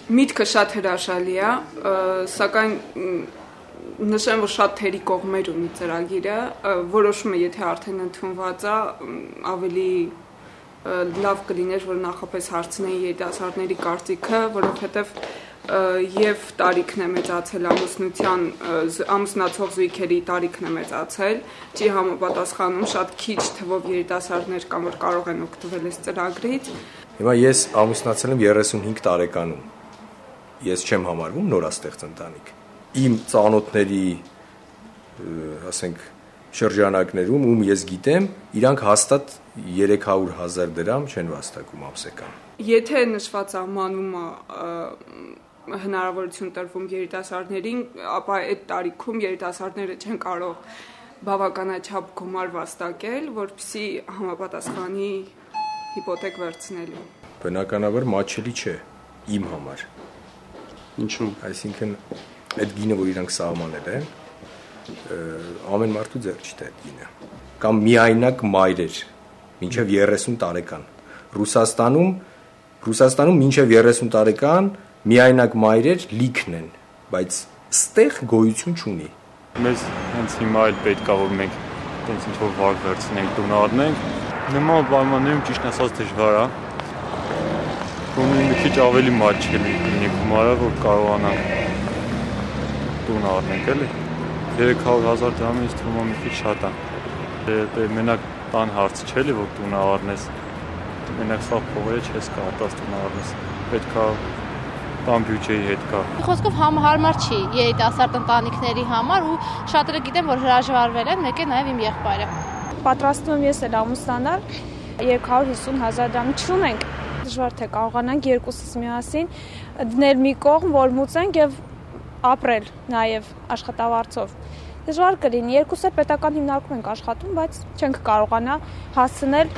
Միտքը շատ հրաշալի է, սակայն նշեմ, որ շատ թերի կողմեր ունի ծրագիրը, որոշումը եթե արդեն ընդունված է, ավելի լավ կլիներ, որ նախապես հարցնեի երիտասարդների կարծիքը, որովհետև եւ տարիքն է մեծացել ամուսնացող զույգերի տարիքն է մեծացել, չի համապատասխանում շատ քիչ թվով երիտասարդներ կան, որ կարող են օգտվել այս ծրագրից։ Հիմա ես ամուսնացել եմ 35 տարեկանում։ Ես չեմ համարվում նորաստեղծ ընտանիք։ Իմ ծանոթների, ասենք, շրջանակներում, ում ես գիտեմ, իրանք հաստատ 300,000 դրամ չեն վաստակում ամսական։ Եթե նշված անմանումը հնարավորություն տրվում երիտասարդներին, ապա այդ տարիքում երիտասարդները չեն կարող բավականաչափ գումար վաստակել, որպեսզի համապատասխանի հիպոթեք վերցնելու։ Բնականաբար մատչելի չէ իմ համար։ Ինչու՞։ Այսինքն այդ գինը, որ իրանք սահմանել են, ամեն մարդու ձեռք չտա այդ գինը։ Կամ միայնակ մայրեր, մինչև 30 տարեկան։ Ռուսաստանում մինչև 30 տարեկան միայնակ մայրեր լիքն են, բայց ստեղ գոյություն չունի։ Մեզ հենց հիմա էլ պետք է որ մենք տենց ինչ-որ վարկ վերցնենք, տուն առնենք։ Նման պայմաններում ճիշտ ասած դժվար է։ Գոնե մի քիչ ավելի մատչելի լինի գումարը, որ կարողանանք տուն առնենք, էլի։ 300,000 դրամը ինձ թվում է մի քիչ շատ է։ Դե մենակ տան հարց չէ էլի, որ տուն առնես։ Մենակ սա փողերը չես կարողանաս տուն առնես։ Պետք է տան բյուջեի հետ կա։ Խոսքով համահարմար չի երիտասարդ ընտանիքների համար ու շատերը գիտեմ, որ հրաժարվել են, մեկ է նաև իմ եղբայրը։ Պատրաստվում եմ ես էլ ամուսնանալ, 250,000 դրամ չունենք։ Դժվար թե կարողանանք երկուսս միասին դնել մի կողմ, որ մուծենք եւ ապրել նաեւ աշխատավարձով։ Դժվար կլինի, երկուսը պետական հիմնարկում ենք աշխատում, բայց չենք կարողանա հասցնել